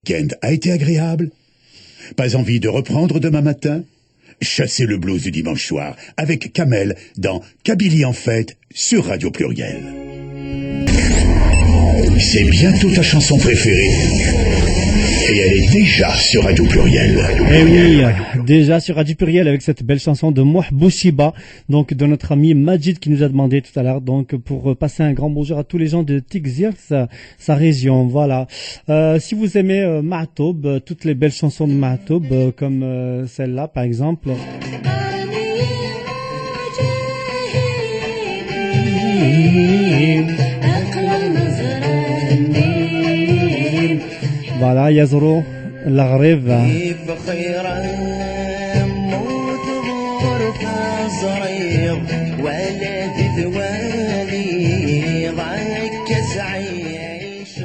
week-end a été agréable? Pas envie de reprendre demain matin? Chassez le blues du dimanche soir avec Kamel dans Kabylie en fête sur Radio Pluriel. C'est bientôt ta chanson préférée et elle est déjà sur Radio Pluriel. Eh oui, déjà sur Radio Pluriel avec cette belle chanson de Mouh Bouchiba, donc de notre ami Majid qui nous a demandé tout à l'heure, donc pour passer un grand bonjour à tous les gens de Tigzir, sa région, voilà. Si vous aimez Ma'toub, toutes les belles chansons de Ma'toub, comme celle-là par exemple. Voilà, Yazro, l'Aghreb.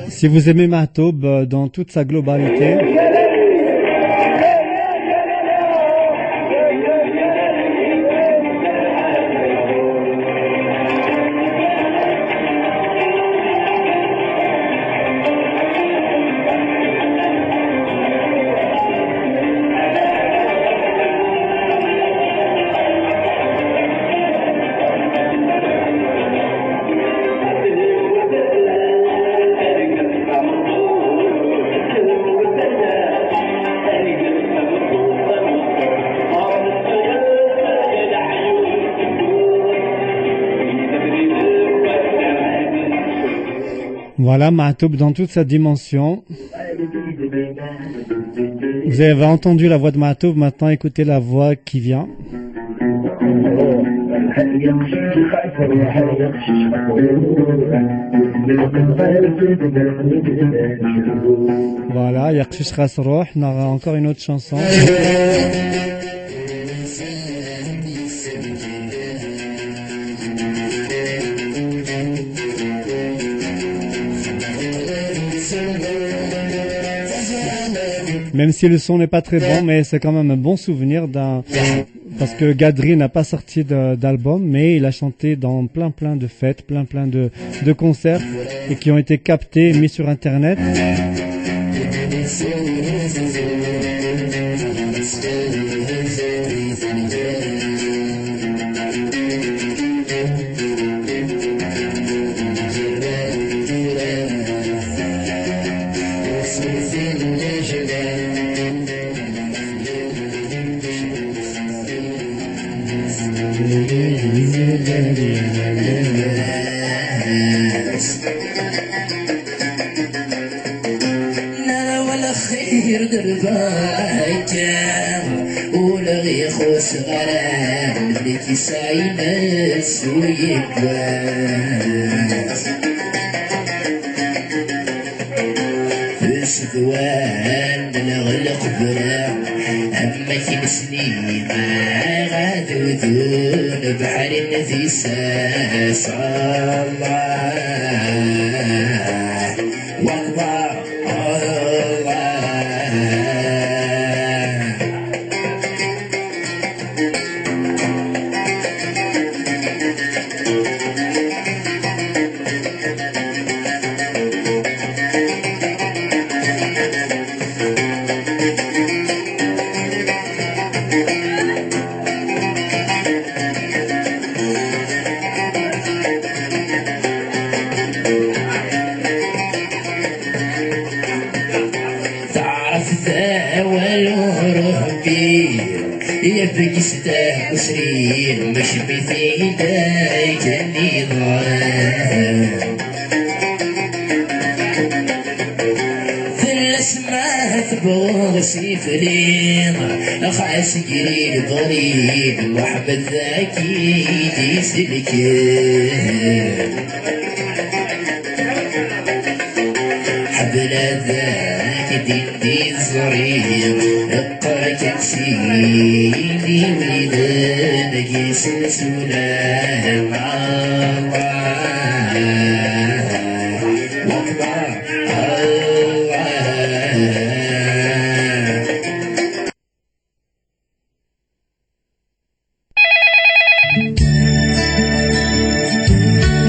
Si vous aimez Ma'toub dans toute sa globalité. Voilà, Ma'toub dans toute sa dimension. Vous avez entendu la voix de Ma'toub, maintenant écoutez la voix qui vient. Voilà, Yakshish Rasroh, on aura encore une autre chanson. Même si le son n'est pas très bon, mais c'est quand même un bon souvenir parce que Gadri n'a pas sorti d'album, mais il a chanté dans plein de fêtes, plein de concerts et qui ont été captés, mis sur Internet.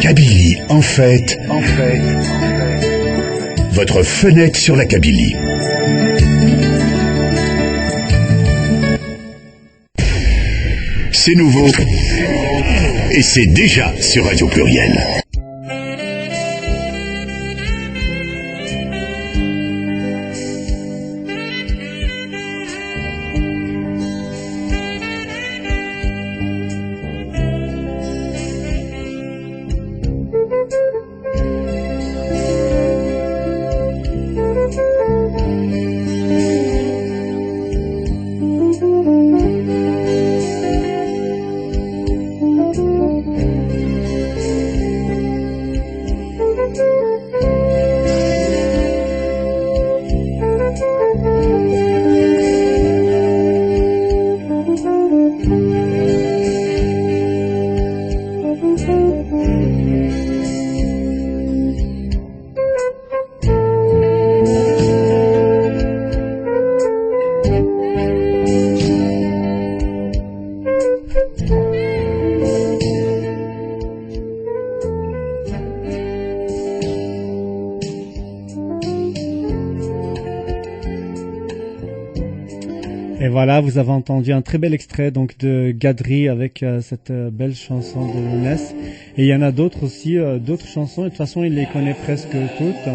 Kabylie en fête. Votre fenêtre sur la Kabylie. c'est nouveau et c'est déjà sur Radio Pluriel. Et voilà, vous avez entendu un très bel extrait donc de Gadri avec cette belle chanson de Younes. Et il y en a d'autres aussi, d'autres chansons. Et de toute façon, il les connaît presque toutes.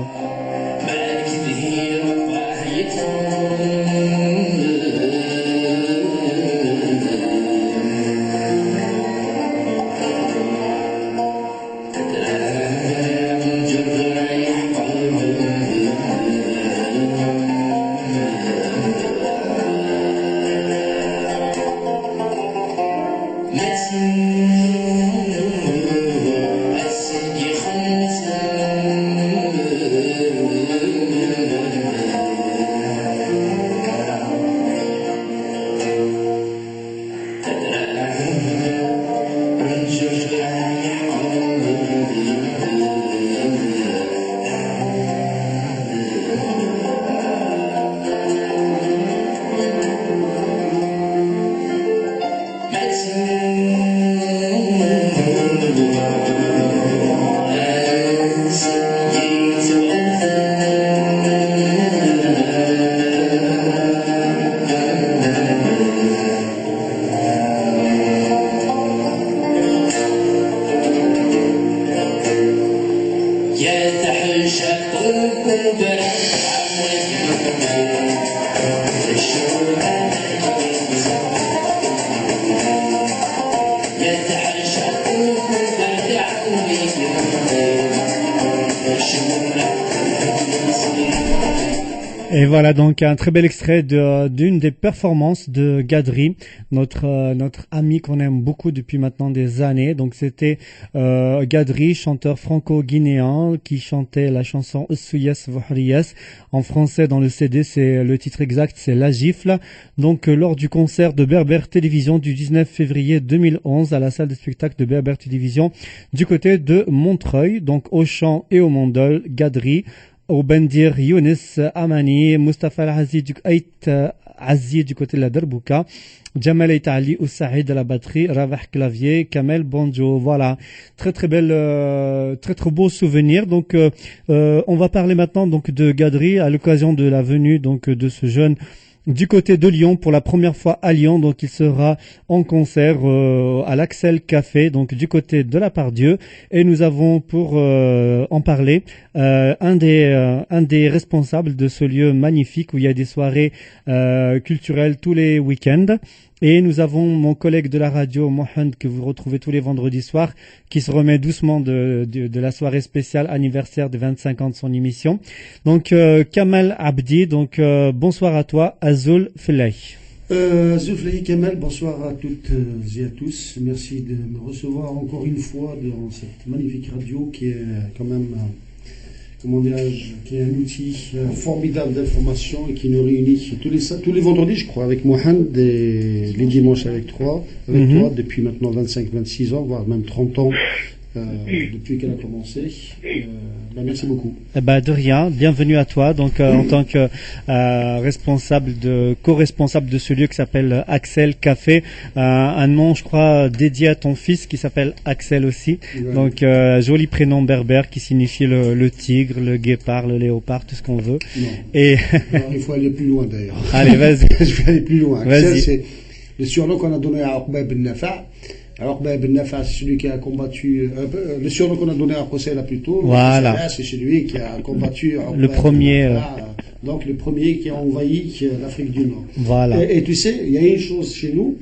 Et voilà donc un très bel extrait d'une des performances de Gadri, notre ami qu'on aime beaucoup depuis maintenant des années. Donc c'était Gadri, chanteur franco-guinéen qui chantait la chanson Oussouyes Vouhriyes. En français dans le CD, c'est le titre exact, c'est La Gifle. Donc lors du concert de Berber Télévision du 19 février 2011 à la salle de spectacle de Berber Télévision du côté de Montreuil, donc au chant et au mandol, Gadri. Au Bendir, Younes Amani, Mustafa Al-Aziz du côté de la Derbouka, Jamal Aitali ou Saïd à la batterie, Ravah Clavier, Kamel Banjo. Voilà, très très belle, très très beau souvenir. Donc on va parler maintenant donc de Gadri à l'occasion de la venue donc de ce jeune du côté de Lyon pour la première fois à Lyon. Donc il sera en concert à l'Axel Café, donc du côté de la Pardieu. Et nous avons pour en parler un des responsables de ce lieu magnifique où il y a des soirées culturelles tous les week-ends. Et nous avons mon collègue de la radio, Mohand, que vous retrouvez tous les vendredis soirs, qui se remet doucement de la soirée spéciale anniversaire de 25 ans de son émission. Donc, Kamal Abdi, donc bonsoir à toi, Azul Felay. Azul Felay Kamal, bonsoir à toutes et à tous. Merci de me recevoir encore une fois dans cette magnifique radio qui est quand même... qui est un outil formidable d'information et qui nous réunit tous les vendredis, je crois, avec Mohand et les dimanches avec toi, depuis maintenant 25-26 ans, voire même 30 ans, depuis qu'elle a commencé. Merci beaucoup. De rien, bienvenue à toi. Donc en tant que co-responsable de ce lieu qui s'appelle Axel Café, un nom je crois dédié à ton fils qui s'appelle Axel aussi. Ouais. Donc joli prénom berbère qui signifie le tigre, le guépard, le léopard, tout ce qu'on veut. Non. Et non, il faut aller plus loin d'ailleurs. Allez, vas-y. Je vais aller plus loin. Axel, le surnom qu'on a donné à Uqba ibn Nafa'. Alors, Uqba ibn Nafa', c'est celui qui a combattu, le surnom qu'on a donné à Qusayla plutôt. Voilà. C'est celui qui a combattu le premier. Donc, le premier qui a envahi l'Afrique du Nord. Voilà. Et tu sais, il y a une chose chez nous,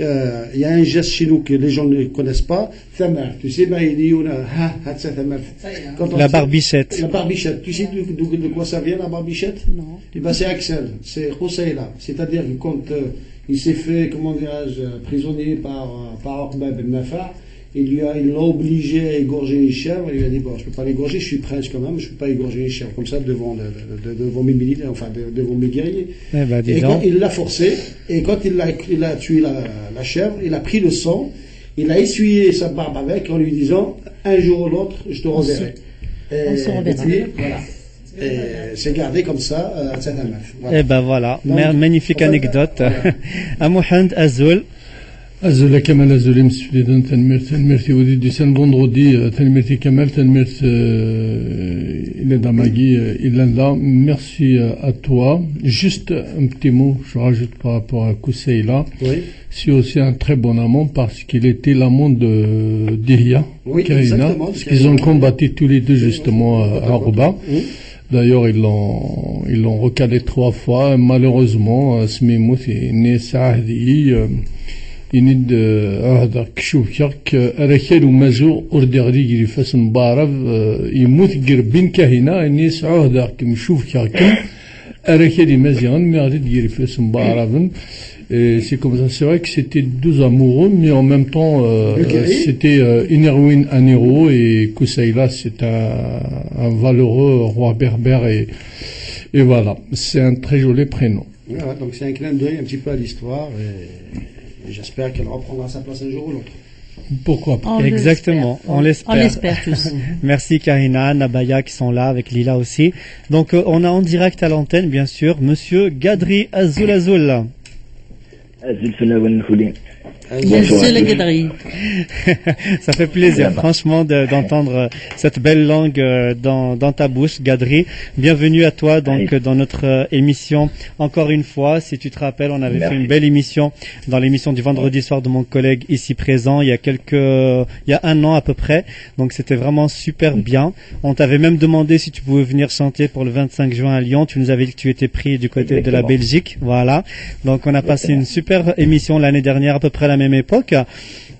il y a un geste chez nous que les gens ne connaissent pas, thamar. Tu sais, la barbichette. La barbichette. Tu sais de quoi ça vient, la barbichette? Non. Eh ben, c'est Axel, c'est Qusayla. C'est-à-dire que quand il s'est fait, comment dirais-je, prisonnier par Uqba ibn Nafa', il l'a obligé à égorger une chèvre. Il lui a dit, bon, je peux pas l'égorger, je suis prince quand même, je peux pas égorger une chèvre comme ça devant mes militaires, enfin, devant mes guerriers. Eh ben, et quand il l'a forcé, et quand il a tué la chèvre, il a pris le sang, il a essuyé sa barbe avec en lui disant, un jour ou l'autre, je te reverrai. On se reverra. Voilà. Et c'est gardé comme ça, à Saint-Amaf. Voilà. Eh ben voilà, donc, magnifique anecdote. Voilà. À Mohand Azul. أزول كمال أزول مسؤولين تنمرتي ودي ديسان فندردي تنمرتي كمال تنمرت إلى داماغي إلى لا merci à toi. Juste un petit mot, je rajoute par rapport à Qusayla. Oui. C'est aussi un très bon amant parce qu'il était l'amant de d'Ilia, oui, Karina, parce qu'ils ont combattu tous les deux justement à Rouba. Oui. D'ailleurs, ils l'ont recalé 3 fois. Malheureusement, Smimout est né Saadi. يند هذا كشوفك ركال ومازو أردغري يجري فاس مبارف يموت قربين كهنا إني سعوه ذا كم شوف كم ركال مازيان mais غادي يجري فاس مبارف c'est comme ça, c'est vrai que c'était 2 amoureux mais en même temps c'était une héroïne, un héros et Qusayla c'est un valeureux roi berbère et voilà, c'est un très joli prénom. Voilà, donc c'est un clin d'œil un petit peu à l'histoire et j'espère qu'elle reprendra sa place un jour ou l'autre. Pourquoi pas? Exactement, on l'espère. On l'espère tous. Merci Karina, Nabaya qui sont là avec Lila aussi. Donc on a en direct à l'antenne bien sûr Monsieur Gadri Azul Azul. Ça fait plaisir, franchement, d'entendre cette belle langue dans ta bouche, Gadri. Bienvenue à toi, donc, dans notre émission. Encore une fois, si tu te rappelles, on avait fait une belle émission dans l'émission du vendredi soir de mon collègue ici présent, il y a 1 an à peu près. Donc, c'était vraiment super bien. On t'avait même demandé si tu pouvais venir chanter pour le 25 juin à Lyon. Tu nous avais dit que tu étais pris du côté de la Belgique. Voilà. Donc, on a passé une super émission l'année dernière, à peu près à la même époque.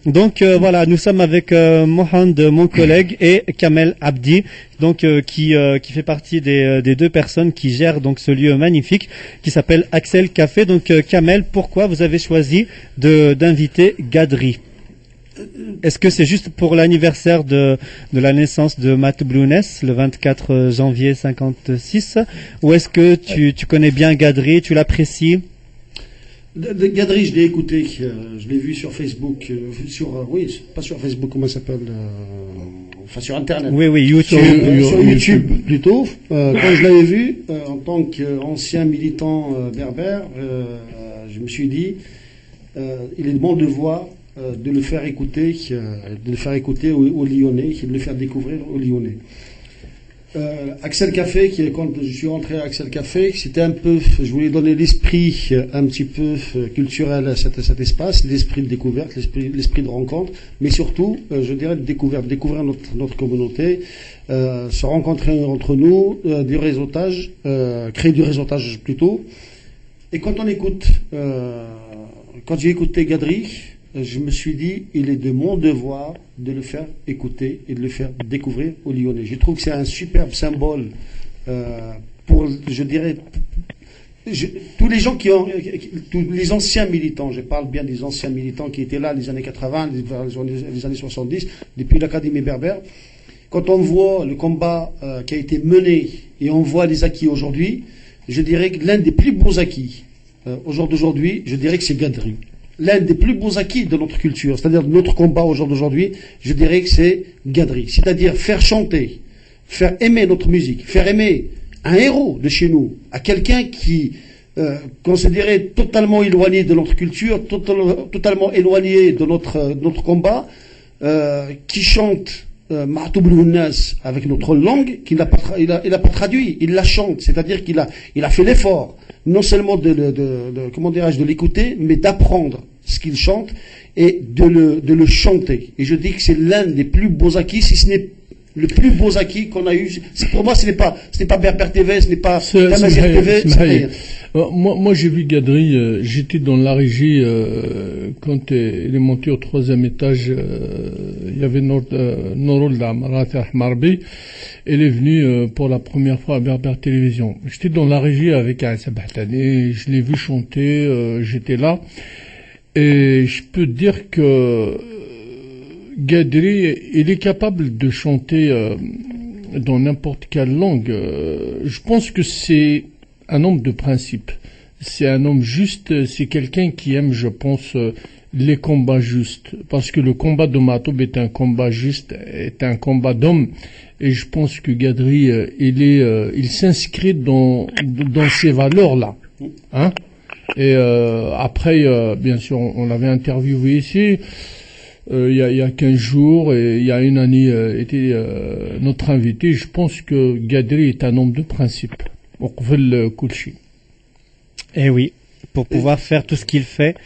Donc voilà, nous sommes avec Mohand, mon collègue, et Kamel Abdi, donc qui fait partie des 2 personnes qui gèrent donc ce lieu magnifique qui s'appelle Axel Café. Donc Kamel, pourquoi vous avez choisi d'inviter Gadri? Est-ce que c'est juste pour l'anniversaire de la naissance de Matt Blounes, le 24 janvier 56, ou est-ce que tu connais bien Gadri, tu l'apprécies? Gadri, je l'ai écouté, je l'ai vu sur Facebook, oui, pas sur Facebook, comment ça s'appelle, enfin sur Internet. Oui, YouTube. Sur YouTube plutôt. Quand je l'avais vu, en tant qu'ancien militant berbère, je me suis dit, il est de mon devoir de le faire écouter, aux Lyonnais, de le faire découvrir aux Lyonnais. Axel Café, quand je suis rentré à Axel Café, c'était un peu, je voulais donner l'esprit un petit peu culturel à cet espace, l'esprit de découverte, l'esprit de rencontre, mais surtout, je dirais de découvrir notre communauté, se rencontrer entre nous, du réseautage, créer du réseautage plutôt. Et quand j'ai écouté Gadri, je me suis dit, il est de mon devoir de le faire écouter et de le faire découvrir aux Lyonnais. Je trouve que c'est un superbe symbole pour, je dirais, tous les gens tous les anciens militants, je parle bien des anciens militants qui étaient là les années 80, les années 70, depuis l'Académie berbère. Quand on voit le combat qui a été mené et on voit les acquis aujourd'hui, je dirais que l'un des plus beaux acquis au jour d'aujourd'hui, je dirais que c'est Gadri. L'un des plus beaux acquis de notre culture, c'est-à-dire de notre combat au jour d'aujourd'hui, je dirais que c'est Gadri. C'est-à-dire faire chanter, faire aimer notre musique, faire aimer un héros de chez nous, à quelqu'un qui considéré totalement éloigné de notre culture, totalement éloigné de notre combat, qui chante Matou Blounas avec notre langue, qu'il n'a pas traduit, il la chante, c'est-à-dire qu'il a fait l'effort, non seulement comment dirais-je, de l'écouter, mais d'apprendre ce qu'il chante et de le chanter. Et je dis que c'est l'un des plus beaux acquis, si ce n'est le plus beau acquis qu'on a eu. Pour moi, ce n'est pas Berber TV, ce n'est pas Tamazir TV. Moi, j'ai vu Gadri, j'étais dans la régie quand il est monté au 3e étage. Il y avait Norol Amarat Marbi. Elle est venue pour la première fois à Berber Télévision. J'étais dans la régie avec Aïssa Bahtani, je l'ai vu chanter, j'étais là. Et je peux dire que Gadri, il est capable de chanter dans n'importe quelle langue. Je pense que c'est un homme de principe. C'est un homme juste, c'est quelqu'un qui aime, je pense, les combats justes. Parce que le combat de Matoub est un combat juste, est un combat d'homme. Et je pense que Gadri, il s'inscrit dans ces valeurs-là. Hein? Et après, bien sûr, on l'avait interviewé ici. Il y a 15 jours, et il y a une année, était notre invité. Je pense que Gadri est un homme de principe. Eh oui, pour pouvoir faire tout ce qu'il fait,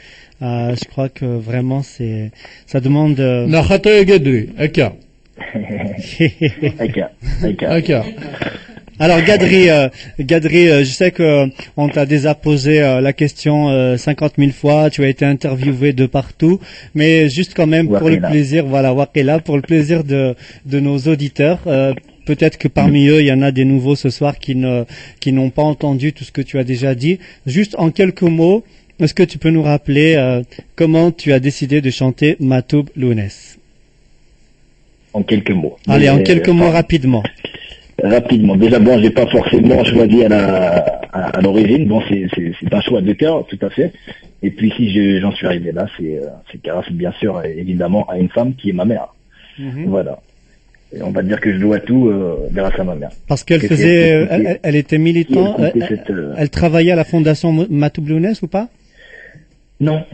je crois que vraiment ça demande. Gadri, Alors Gadri, je sais que on t'a déjà posé la question 50 000 fois, tu as été interviewé de partout, mais juste quand même pour le plaisir, voilà, Waqila, pour le plaisir de nos auditeurs, peut-être que parmi eux, il y en a des nouveaux ce soir qui n'ont pas entendu tout ce que tu as déjà dit. Juste en quelques mots, est-ce que tu peux nous rappeler comment tu as décidé de chanter Matoub Lounès? En quelques mots. Allez, en quelques mots rapidement. Rapidement. Déjà, bon, j'ai pas forcément choisi à l'origine. Bon, c'est un choix de cœur, tout à fait. Et puis, si j'en suis arrivé là, c'est grâce, bien sûr, évidemment, à une femme qui est ma mère. Voilà. Et on va dire que je dois tout grâce à ma mère. Parce qu'elle elle était militante, elle travaillait à la fondation Matoub Lounès ou pas? Non.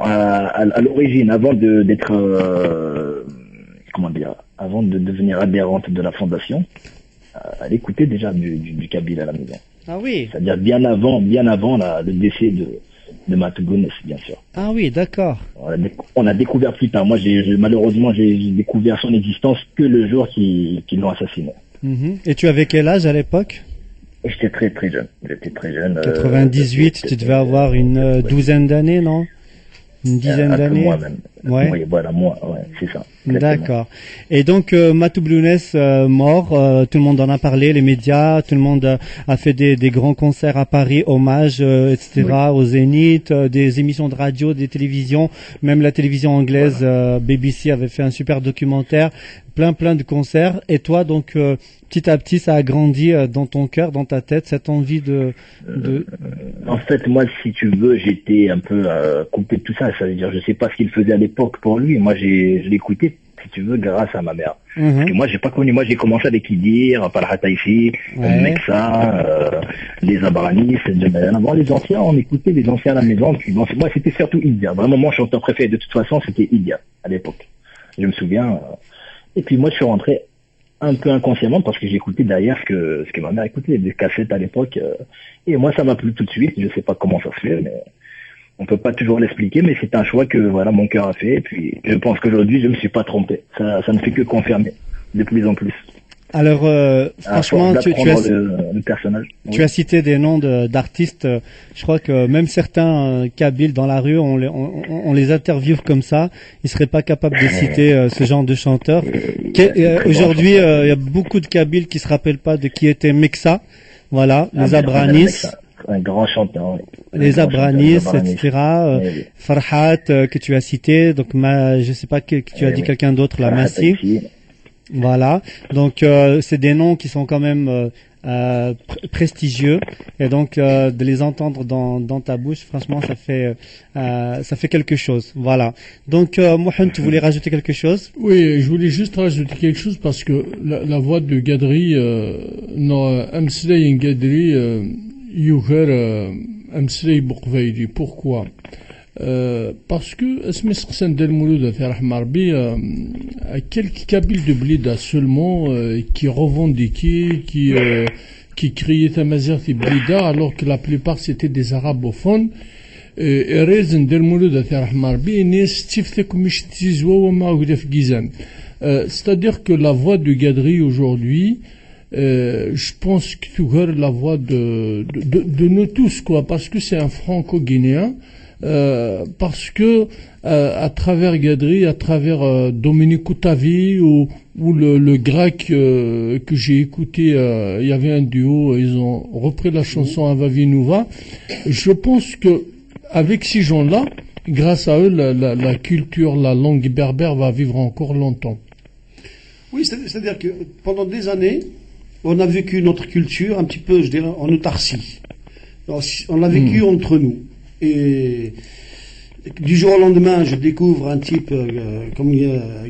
À l'origine, avant d'être, comment dire, avant de devenir adhérente de la fondation, elle écoutait déjà du Kabyle à la maison. Ah oui. C'est-à-dire bien avant le décès de Matoub Lounès, bien sûr. Ah oui, d'accord. On a découvert plus tard. Moi, malheureusement, j'ai découvert son existence que le jour qu'ils l'ont assassiné. Et tu avais quel âge à l'époque? J'étais très très jeune. J'étais très jeune. 98, tu devais avoir une douzaine d'années, non? Une dizaine d'années. Moi même. Ouais. Oui, voilà, moi, ouais, c'est ça. D'accord. Et donc Matoub Lounès mort, tout le monde en a parlé, les médias, tout le monde a fait des grands concerts à Paris, hommages, etc. Oui. Au Zénith, des émissions de radio, des télévisions, même la télévision anglaise, voilà. BBC avait fait un super documentaire, plein de concerts. Et toi, donc petit à petit, ça a grandi dans ton cœur, dans ta tête, cette envie de... En fait, moi, si tu veux, j'étais un peu coupé de tout ça. Ça veut dire, je sais pas ce qu'il faisait à l'époque pour lui. Moi, je l'écoutais, si tu veux, grâce à ma mère. Parce que moi, j'ai pas connu. Moi, j'ai commencé avec Idir, Farhat Taifi, Meksa, les Abranis, avant les anciens, on écoutait les anciens à la maison. Puis, bon, moi, c'était surtout Idir. Vraiment, mon chanteur préféré, de toute façon, c'était Idir, à l'époque. Je me souviens. Et puis, moi, je suis rentré un peu inconsciemment parce que j'écoutais derrière ce que ma mère écoutait, des cassettes à l'époque. Et moi, ça m'a plu tout de suite. Je sais pas comment ça se fait, mais on peut pas toujours l'expliquer, mais c'est un choix que voilà mon cœur a fait. Et puis, je pense qu'aujourd'hui, je me suis pas trompé. Ça ne fait que confirmer de plus en plus. Alors, franchement, tu as le personnage. Tu as cité des noms d'artistes. Je crois que même certains Kabyles dans la rue, on les interviewe comme ça. Ils seraient pas capables de citer ce genre de chanteur. Aujourd'hui, il y a beaucoup de Kabyles qui se rappellent pas de qui était Meksa. Voilà, les Abranis. Un grand chanteur. Oui. Les Abranis, etc. Farhat que tu as cité. Donc, je sais pas que tu as dit quelqu'un d'autre, la Massi. Voilà, donc c'est des noms qui sont quand même prestigieux et donc de les entendre dans ta bouche, franchement, ça fait quelque chose. Voilà. Donc Mohamed, tu voulais rajouter quelque chose? Oui, je voulais juste rajouter quelque chose parce que la voix de Gadri, Amsley Gadri, Yuher Amsley Boukvaïdi. Pourquoi? Parce que Esme Sqsan Del Mouloud Marbi a quelques Kabyles de Blida seulement qui revendiquaient, qui criaient Tamazir et Blida, alors que la plupart c'était des arabophones. ريز ندير مولود تاع رحمة ربي ناس تفتكم مش تزوا وما وقدا في جيزان. C'est-à-dire que la voix de Gadri aujourd'hui, je pense que tu heures la voix de nous tous, quoi, parce que c'est un franco-guinéen, parce que à travers Gadri, à travers Dominique Koutavi ou le grec que j'ai écouté, il y avait un duo, ils ont repris la chanson Avavinouva. Je pense que avec ces gens-là, grâce à eux, la culture, la langue berbère va vivre encore longtemps. Oui, c'est-à-dire que pendant des années, on a vécu notre culture un petit peu, je dirais, en autarcie. On l'a vécu entre nous. Et du jour au lendemain, je découvre un type comme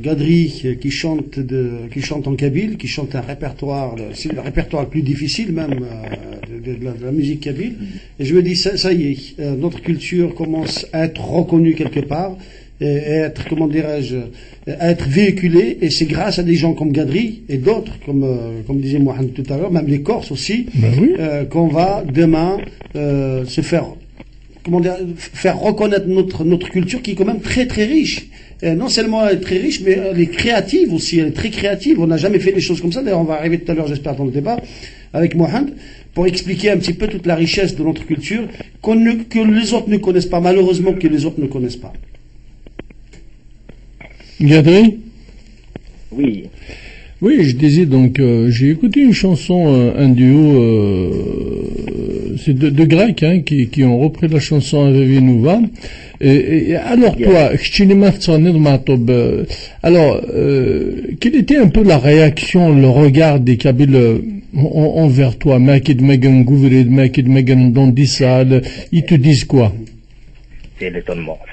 Gadri qui chante en kabyle, qui chante un répertoire, c'est le répertoire le plus difficile même de la musique kabyle. Et je me dis, ça y est, notre culture commence à être reconnue quelque part. Et être, comment dirais-je, à être véhiculé, et c'est grâce à des gens comme Gadri et d'autres, comme disait Mohamed tout à l'heure, même les Corses aussi, qu'on va demain se faire, comment dire, faire reconnaître notre culture qui est quand même très très riche. Et non seulement elle est très riche, mais elle est créative aussi, elle est très créative. On n'a jamais fait des choses comme ça. D'ailleurs, on va arriver tout à l'heure, j'espère, dans le débat avec Mohamed, pour expliquer un petit peu toute la richesse de notre culture que les autres ne connaissent pas, malheureusement que les autres ne connaissent pas. Gadri? Oui. Oui, je disais donc, j'ai écouté une chanson, un duo, c'est de Grecs, hein, qui ont repris la chanson Avavinouva. Et alors toi, alors, quelle était un peu la réaction, le regard des Kabyles envers toi? Makid Megan Gouverid, Makid Megan Dondissal, ils te disent quoi? C'est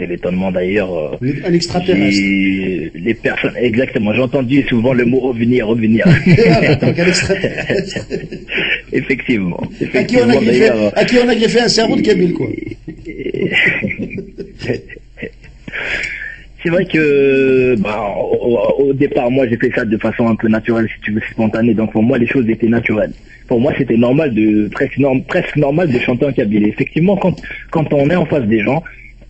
l'étonnement d'ailleurs. Un extraterrestre. Les personnes, exactement. J'ai entendu souvent le mot revenir. Donc un extraterrestre. Effectivement. À qui on a greffé un cerveau de Kabyle, quoi. C'est vrai que, au départ, moi, j'ai fait ça de façon un peu naturelle, si tu veux, spontanée. Donc, pour moi, les choses étaient naturelles. Pour moi, c'était normal presque normal de chanter en kabyle. Effectivement, quand on est en face des gens,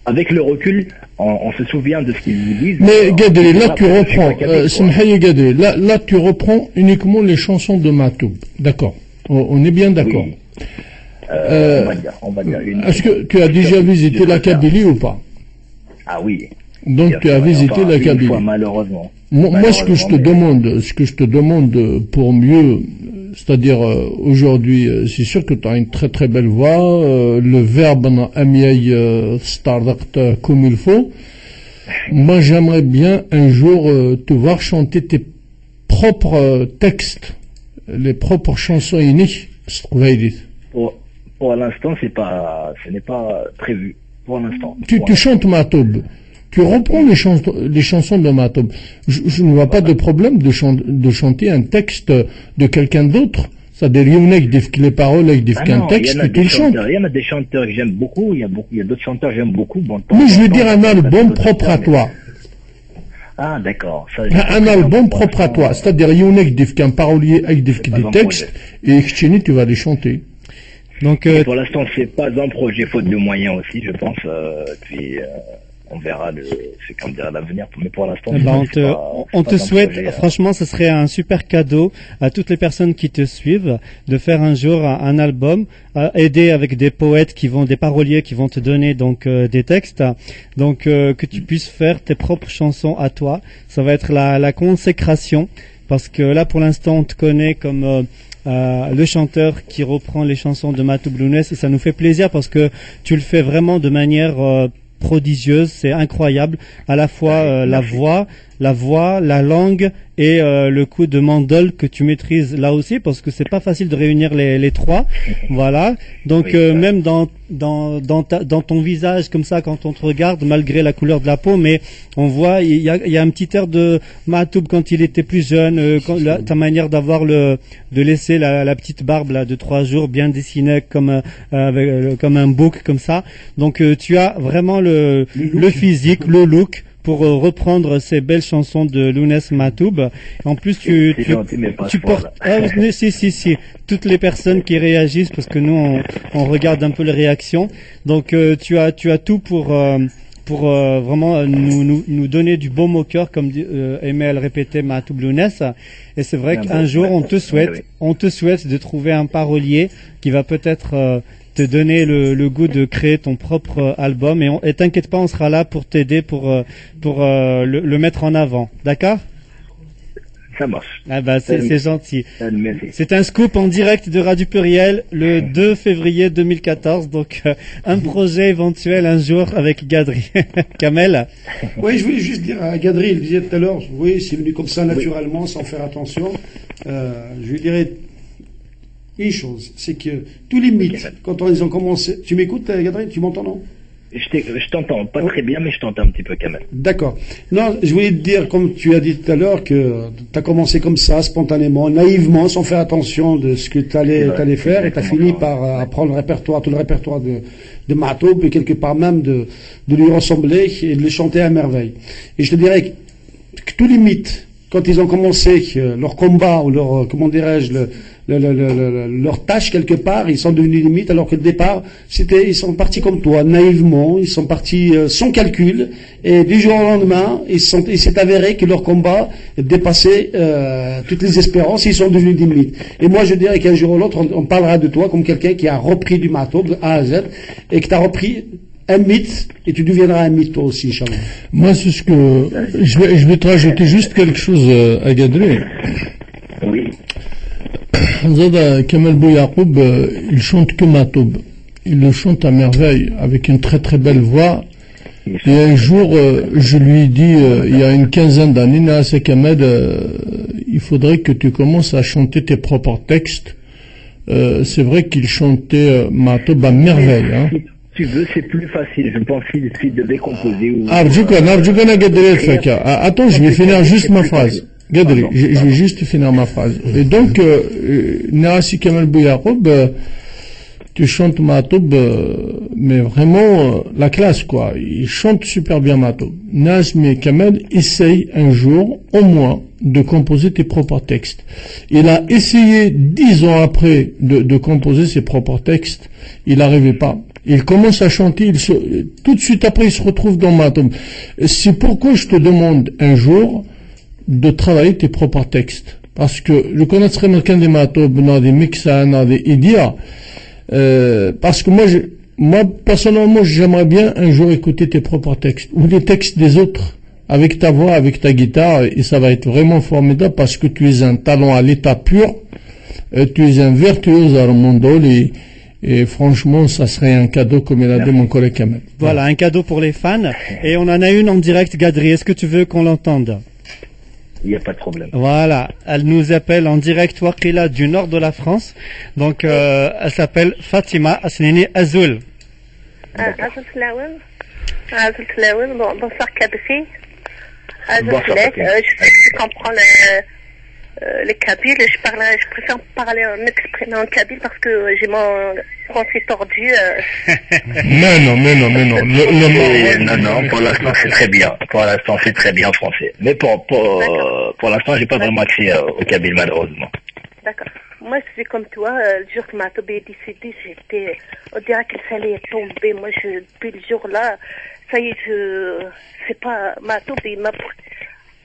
avec le recul, on se souvient de ce qu'ils vous disent. Mais Gadri, là tu reprends, Gadri, là tu reprends uniquement les chansons de Matoub. D'accord. On est bien d'accord. Oui. On va dire est-ce que tu as déjà visité la Kabylie ou pas? Ah oui. Donc tu as visité la Kabylie. Malheureusement. Moi, ce que je te demande pour mieux, c'est-à-dire aujourd'hui, c'est sûr que tu as une très très belle voix, le verbe comme il faut. Moi, j'aimerais bien un jour te voir chanter tes propres textes, les propres chansons uniques. Pour l'instant, ce n'est pas prévu. Pour l'instant. Tu chantes Matoub. Tu reprends les chansons de Matoub. Je ne vois pas de problème de chanter un texte de quelqu'un d'autre. C'est-à-dire, il y a les paroles, il y a un texte, tu le chantes. Il y en a des chanteurs que j'aime beaucoup, il y a d'autres chanteurs que j'aime beaucoup. Mais je veux dire un album propre à toi. Ah, d'accord. Un album propre à toi. C'est-à-dire, il y a un parolier avec des textes, et tu vas les chanter. Donc, pour l'instant, c'est pas un projet faute de moyens aussi, je pense. Puis, on verra ce qu'on dira à l'avenir. Mais pour l'instant, on te souhaite, franchement, ce serait un super cadeau à toutes les personnes qui te suivent de faire un jour un album, aider avec des poètes des paroliers qui vont te donner donc des textes, donc que tu puisses faire tes propres chansons à toi. Ça va être la consécration, parce que là, pour l'instant, on te connaît comme le chanteur qui reprend les chansons de Matoub Lounès, et ça nous fait plaisir parce que tu le fais vraiment de manière prodigieuse, c'est incroyable, à la fois la voix, la langue et le coup de mandole que tu maîtrises là aussi, parce que c'est pas facile de réunir les trois, voilà. Donc oui, même dans ton visage comme ça, quand on te regarde, malgré la couleur de la peau, mais on voit il y a un petit air de Matoub quand il était plus jeune, ta manière d'avoir de laisser la petite barbe là de 3 jours bien dessinée comme un bouc comme ça. Donc tu as vraiment le physique, le look pour reprendre ces belles chansons de Lounès Matoub. En plus, tu portes, si, toutes les personnes qui réagissent, parce que nous, on regarde un peu les réactions. Donc, tu as tout pour vraiment nous donner du baume au cœur, comme aimait le répéter Matoub Lounès. Et c'est vrai qu'un jour, on te souhaite de trouver un parolier qui va peut-être te donner le goût de créer ton propre album. Et t'inquiète pas, on sera là pour t'aider, pour le mettre en avant. D'accord? Ça marche. Ah bah c'est gentil. C'est un scoop en direct de Radio Pluriel le 2 février 2014. Donc un projet éventuel un jour avec Gadri. Kamel. Oui, je voulais juste dire à Gadri, il disait tout à l'heure, oui, c'est venu comme ça naturellement, sans faire attention. Je lui dirais une chose, c'est que tous les mythes, quand ils ont commencé, tu m'écoutes, Gadri, tu m'entends, non? Je t'entends pas très bien, mais je t'entends un petit peu quand même. D'accord. Non, je voulais te dire, comme tu as dit tout à l'heure, que tu as commencé comme ça, spontanément, naïvement, sans faire attention de ce que tu allais faire, et tu as fini par apprendre tout le répertoire de Matoub, et quelque part même de lui ressembler et de le chanter à merveille. Et je te dirais que tous les mythes, quand ils ont commencé leur combat, ou leur, comment dirais-je, leur tâche quelque part, ils sont devenus des mythes, alors que le départ, ils sont partis comme toi, naïvement, ils sont partis sans calcul, et du jour au lendemain, il s'est avéré que leur combat dépassait toutes les espérances, ils sont devenus des mythes. Et moi, je dirais qu'un jour ou l'autre, on parlera de toi comme quelqu'un qui a repris du Matoub de A à Z, et que tu as repris un mythe, et tu deviendras un mythe toi aussi, Inch'Allah. Moi, c'est ce que je vais te rajouter juste quelque chose à Gadri. Oui. Zada Kamel Bouyakoub, il chante que Matoub. Il le chante à merveille, avec une très très belle voix. Et un jour, je lui ai dit, il y a une quinzaine d'années, Naas Kamel, il faudrait que tu commences à chanter tes propres textes. C'est vrai qu'il chantait Matoub à merveille. Hein. Si tu veux, c'est plus facile. Je pense qu'il devait composer. Attends, je vais finir juste ma phrase. Gadri, je vais juste finir ma phrase. Et donc, Naas Kamel Bouyakoub, tu chantes Matoub, mais vraiment la classe, quoi. Il chante super bien Matoub. Naas Kamel essaye un jour, au moins, de composer tes propres textes. Il a essayé 10 ans après de composer ses propres textes. Il n'arrivait pas. Il commence à chanter, tout de suite après, il se retrouve dans Matoub. C'est pourquoi je te demande un jour de travailler tes propres textes. Parce que je connaîtrais quelqu'un des Matoub, dans des Mixan, dans des Idia. Parce que moi, personnellement, j'aimerais bien un jour écouter tes propres textes. Ou les textes des autres. Avec ta voix, avec ta guitare. Et ça va être vraiment formidable parce que tu es un talent à l'état pur. Tu es un virtuose à Armandol et franchement, ça serait un cadeau, comme il a dit mon collègue Kamel. Voilà, un cadeau pour les fans. Et on en a une en direct, Gadri. Est-ce que tu veux qu'on l'entende? Il n'y a pas de problème. Voilà, elle nous appelle en direct Waqila du nord de la France. Donc, elle s'appelle Fatima Asnini Azoul. Azoul Tlaouen, bonsoir Kadri. Je comprends le kabyle, je préfère m'exprimer en kabyle parce que j'ai mon français tordu. Non, pour l'instant c'est très bien. Pour l'instant c'est très bien français. Mais pour l'instant j'ai pas vraiment accès au kabyle malheureusement. D'accord. Moi je suis comme toi, le jour que Matoub est décédé, on dirait qu'il fallait tomber. Moi depuis le jour là, ça y est, c'est pas Matoub, il m'a,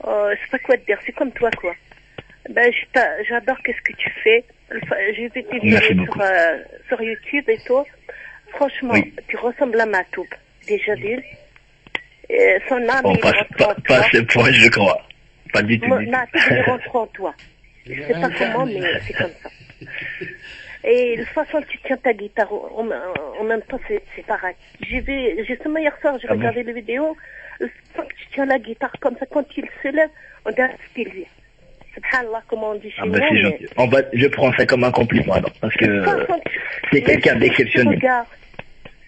je sais pas quoi te dire, c'est comme toi quoi. Ben, j'adore qu'est-ce que tu fais. J'ai vu tes vidéos sur YouTube et tout. Franchement, tu ressembles à Matoub. Déjà d'une. Son âme, il rentre en toi. Pas ce point, je crois. Pas du tout. Matoub, il rentre en toi. Je sais pas comment, mais c'est comme ça. Et la façon que tu tiens ta guitare, en même temps, c'est pareil. Justement, hier soir, j'ai regardé les vidéos. La façon que tu tiens la guitare comme ça, quand il se lève, on dirait qu'il vit. Subhanallah, comment on dit chez nous. C'est gentil. Je prends ça comme un compliment, alors, parce que c'est quelqu'un d'exceptionnel.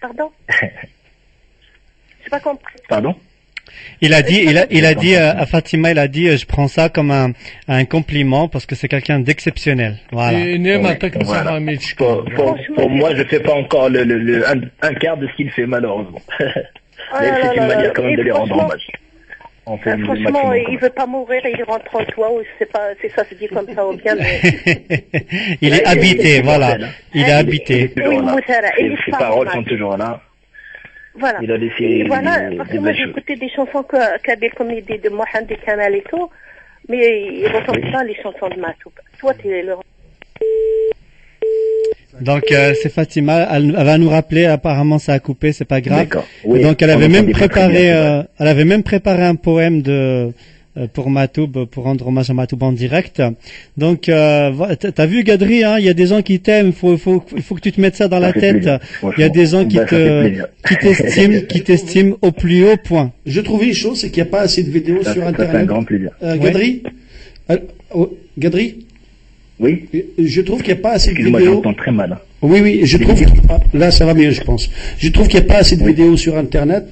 Pardon? J'ai pas compris. Pardon? Il a dit à Fatima, il a dit, je prends ça comme un compliment parce que c'est quelqu'un d'exceptionnel. Voilà. Pour moi, je fais pas encore un quart de ce qu'il fait, malheureusement. Mais c'est une manière quand même de lui rendre hommage. On fait le Franchement, maximum, il veut pas mourir, il rentre en toi, ou c'est pas, c'est ça se dit comme ça, ou bien, mais... Il est habité, voilà. Il est habité. toujours là. Et Ses paroles sont toujours là. Voilà. Il a laissé Et voilà, parce que des moi belles j'ai choses. écouté des chansons Kabyle comme l'idée de Mohamed et Kamal et tout, mais ils ressemblent pas les chansons de Matoub. Toi, tu es le... Donc c'est Fatima, elle va nous rappeler. Apparemment ça a coupé, c'est pas grave. D'accord. Oui, Donc elle on avait même entendait pas très préparé, bien, elle avait même préparé un poème pour Matoub, pour rendre hommage à Matoub en direct. Donc t'as vu Gadri, hein, il y a des gens qui t'aiment. Il faut que tu te mettes ça dans la fait tête. plaisir, Il y a des gens franchement. Ça fait plaisir. qui t'estiment au plus haut point. Je trouve une chose, c'est qu'il n'y a pas assez de vidéos Ça sur fait un Internet. grand plaisir. Gadri Gadri, Oui? je trouve qu'il n'y a pas assez de Excuse-moi, vidéos. j'entends très mal. Oui, je trouve. Là, ça va mieux, je pense. Je trouve qu'il n'y a pas assez de vidéos sur Internet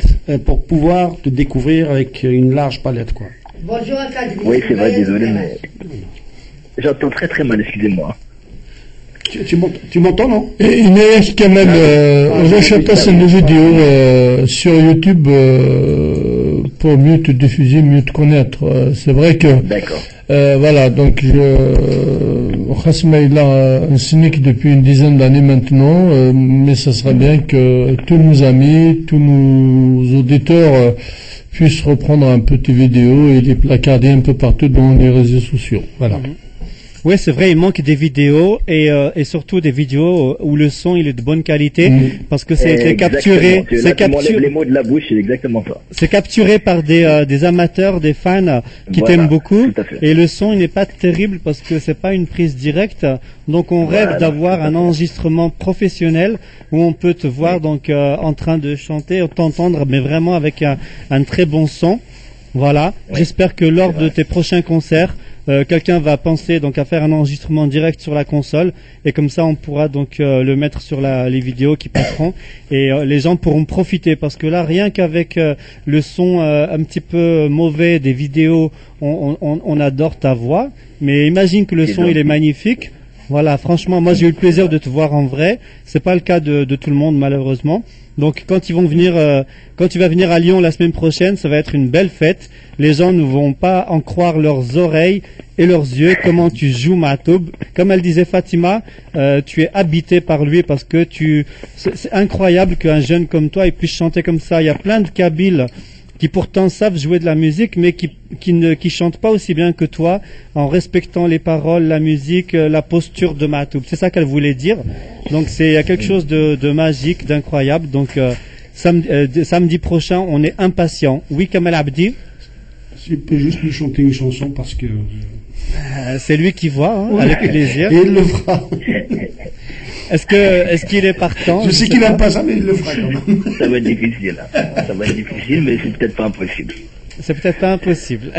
pour pouvoir te découvrir avec une large palette, quoi. Bonjour à Kadri. Oui, c'est vrai, désolé, mais j'entends très très mal, excusez-moi. Tu m'entends, non? إنايا كمال je passe une vidéo sur YouTube pour mieux te diffuser, mieux te connaître. C'est vrai que D'accord. voilà, donc Khasma il a un cynique depuis une dizaine d'années maintenant, mais ça serait bien que tous nos amis, tous nos auditeurs puissent reprendre un peu tes vidéos et les placarder un peu partout dans les réseaux sociaux. Voilà. Oui, c'est vrai, il manque des vidéos et surtout des vidéos où le son il est de bonne qualité parce que c'est capturé, Tu m'enlèves les mots de la bouche, c'est exactement ça. c'est capturé par des amateurs, des fans qui Voilà, t'aiment beaucoup tout à fait. et le son il n'est pas terrible parce que c'est pas une prise directe. Donc on rêve Voilà, d'avoir tout à un fait. enregistrement professionnel où on peut te voir donc en train de chanter, t'entendre mais vraiment avec un très bon son. Voilà. J'espère que lors de tes prochains concerts, quelqu'un va penser donc à faire un enregistrement direct sur la console et comme ça on pourra donc le mettre sur les vidéos qui passeront et les gens pourront profiter parce que là rien qu'avec le son un petit peu mauvais des vidéos on adore ta voix, mais imagine que le C'est son il est gentil. magnifique. Voilà, franchement, moi j'ai eu le plaisir de te voir en vrai. C'est pas le cas de tout le monde malheureusement. Donc quand ils vont venir, quand tu vas venir à Lyon la semaine prochaine, ça va être une belle fête. Les gens ne vont pas en croire leurs oreilles et leurs yeux. Comment tu joues Matoub. Comme elle disait Fatima, tu es habité par lui parce que c'est incroyable qu'un jeune comme toi il puisse chanter comme ça. Il y a plein de Kabyles qui pourtant savent jouer de la musique, mais qui chantent pas aussi bien que toi, en respectant les paroles, la musique, la posture de Matoub. C'est ça qu'elle voulait dire. Donc il y a quelque chose de magique, d'incroyable. Donc samedi prochain, on est impatient. Oui, Kamal Abdi. Je peux juste lui chanter une chanson parce que. C'est lui qui voit, hein, avec plaisir. Et il le fera. Est-ce qu'il est partant? Je sais qu'il n'aime pas ça, mais il le fera quand même. Ça va être difficile, hein. Ça va être difficile, mais c'est peut-être pas impossible. C'est peut-être pas impossible.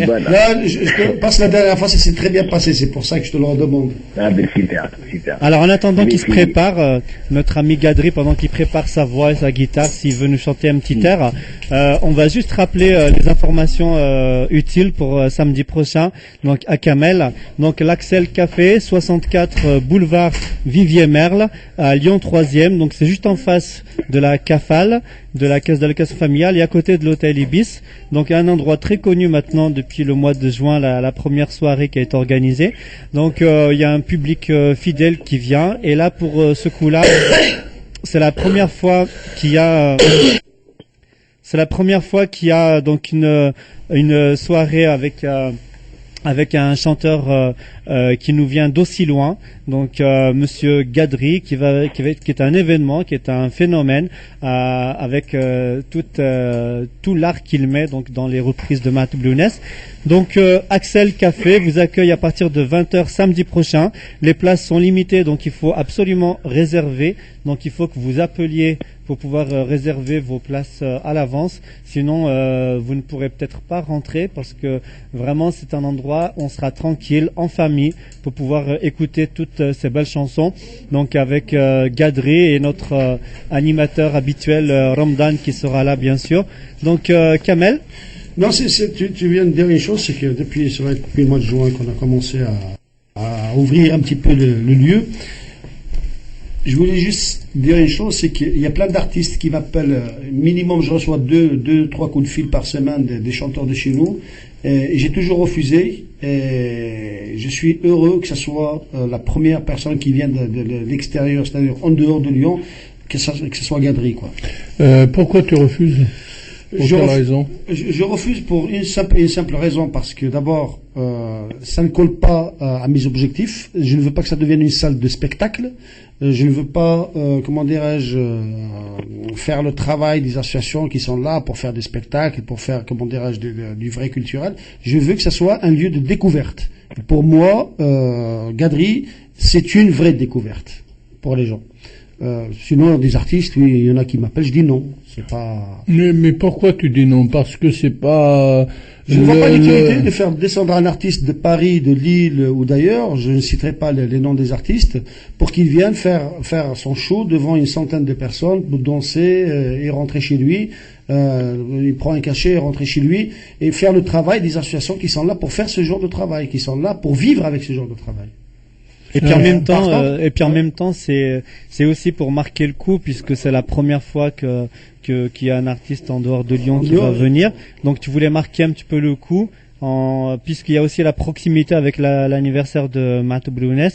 Voilà. Là, je te passe la dernière fois, ça s'est très bien passé, c'est pour ça que je te le redemande. Ah, ben super, super. Alors en attendant Oui, qu'il se oui. prépare, notre ami Gadri, pendant qu'il prépare sa voix et sa guitare, s'il veut nous chanter un petit air, on va juste rappeler les informations utiles pour samedi prochain. Donc à Kamel, donc l'Axel Café, 64 boulevard Vivier Merle, à Lyon 3e. Donc c'est juste en face de la CAFAL, de la caisse d'allocation familiale, et à côté de l'hôtel Ibis. Donc un endroit très connu maintenant depuis le mois de juin, la première soirée qui a été organisée. Donc il y a un public fidèle qui vient, et là pour ce coup-là, c'est la première fois qu'il y a donc une soirée avec un chanteur qui nous vient d'aussi loin, donc Monsieur Gadri, qui est un événement, qui est un phénomène avec tout l'art qu'il met donc dans les reprises de Matoub Lounès. Donc Axel Café vous accueille à partir de 20h samedi prochain. Les places sont limitées, donc il faut absolument réserver. Donc il faut que vous appeliez pour pouvoir réserver vos places à l'avance. Sinon, vous ne pourrez peut-être pas rentrer parce que vraiment c'est un endroit où on sera tranquille, en famille, pour pouvoir écouter toutes ces belles chansons. Donc avec Gadri et notre animateur habituel Ramdan qui sera là bien sûr. Donc Kamel. Non, tu viens de dire une chose, c'est que depuis le mois de juin qu'on a commencé à ouvrir un petit peu le lieu. Je voulais juste dire une chose, c'est qu'il y a plein d'artistes qui m'appellent, minimum je reçois trois coups de fil par semaine des chanteurs de chez nous, et j'ai toujours refusé, et je suis heureux que ce soit la première personne qui vient de l'extérieur, c'est-à-dire en dehors de Lyon, que ce soit Gadri, quoi. Pourquoi tu refuses? Pour quelle raison? Je refuse pour une simple raison, parce que d'abord, ça ne colle pas à mes objectifs. Je ne veux pas que ça devienne une salle de spectacle. Je ne veux pas, comment dirais-je, faire le travail des associations qui sont là pour faire des spectacles, pour faire, comment dirais-je, du vrai culturel. Je veux que ça soit un lieu de découverte. Pour moi, Gadri, c'est une vraie découverte pour les gens. Sinon, des artistes, oui, il y en a qui m'appellent, je dis non. C'est pas. Mais pourquoi tu dis non? Parce que c'est pas. Je ne vois pas l'utilité de faire descendre un artiste de Paris, de Lille ou d'ailleurs, je ne citerai pas les noms des artistes, pour qu'il vienne faire son show devant une centaine de personnes, danser et rentrer chez lui. Il prend un cachet et rentrer chez lui et faire le travail des associations qui sont là pour faire ce genre de travail, qui sont là pour vivre avec ce genre de travail. Et puis en même temps, c'est aussi pour marquer le coup, puisque c'est la première fois qu'il y a un artiste en dehors de Lyon qui va venir. Donc tu voulais marquer un petit peu le coup, puisqu'il y a aussi la proximité avec l'anniversaire de Mato Blounes,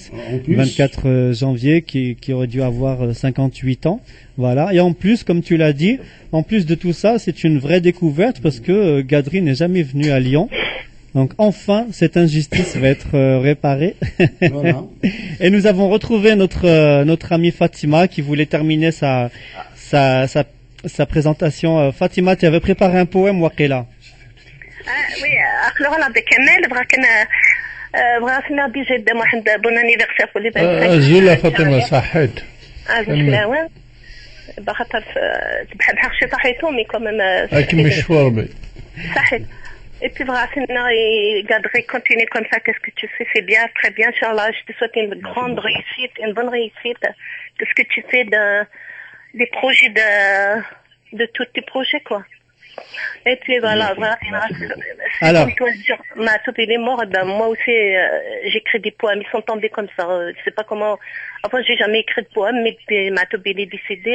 24 janvier, qui aurait dû avoir 58 ans. Voilà. Et en plus, comme tu l'as dit, en plus de tout ça, c'est une vraie découverte parce que Gadri n'est jamais venu à Lyon. Donc enfin, cette injustice va être réparée. Voilà. Et nous avons retrouvé notre amie Fatima qui voulait terminer sa présentation. Fatima, tu avais préparé un poème, Waqila. Oui, alors là, avec Kamel, بغا نرضي جدا واحد بون انيفرسير اللي بان زولا فاطمه صحيت شلاوان بخاطر بحال شي صحيتو مي كوميم كيما الشواربي صحيت. Et puis voilà, Gadri, continue comme ça, qu'est-ce que tu fais, c'est bien, très bien, Inch'Allah, je te souhaite une grande réussite, une bonne réussite de ce que tu fais des projets de tous tes projets, quoi. Et puis voilà, alors, comme toi, Mato, il est mort, ben, moi aussi, j'écris des poèmes, ils sont tombés comme ça, je sais pas comment, enfin, j'ai jamais écrit de poèmes, mais Mato, il est décédé,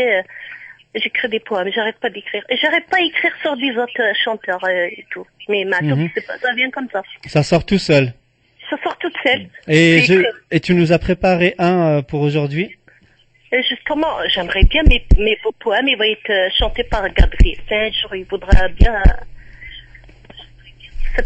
j'écris des poèmes, j'arrête pas d'écrire. Et j'arrête pas d'écrire sur des autres chanteurs et tout. Mais c'est pas, ça vient comme ça. Ça sort tout seul. Ça sort tout seul. Et tu nous as préparé un pour aujourd'hui? Et justement, j'aimerais bien mes poèmes, ils vont être chantés par Gadri. Un jour, il voudra bien,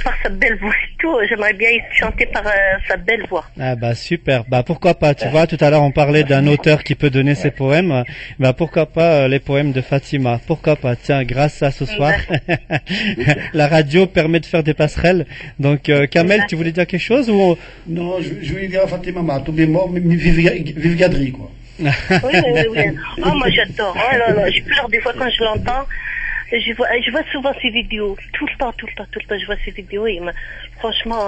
par sa belle voix et tout, j'aimerais bien être chanté par sa belle voix. Ah bah super, bah pourquoi pas, tu vois, tout à l'heure on parlait d'un auteur qui peut donner ses poèmes, bah pourquoi pas les poèmes de Fatima, pourquoi pas, tiens, grâce à ce soir, la radio permet de faire des passerelles, donc Kamel, tu voulais dire quelque chose ou... Non, je voulais dire à Fatima, tout est mort, mais vive Gadri, quoi. Oui. Oh, moi j'adore, oh là là, je pleure des fois quand je l'entends. Je vois souvent ces vidéos, tout le temps, je vois ces vidéos et franchement...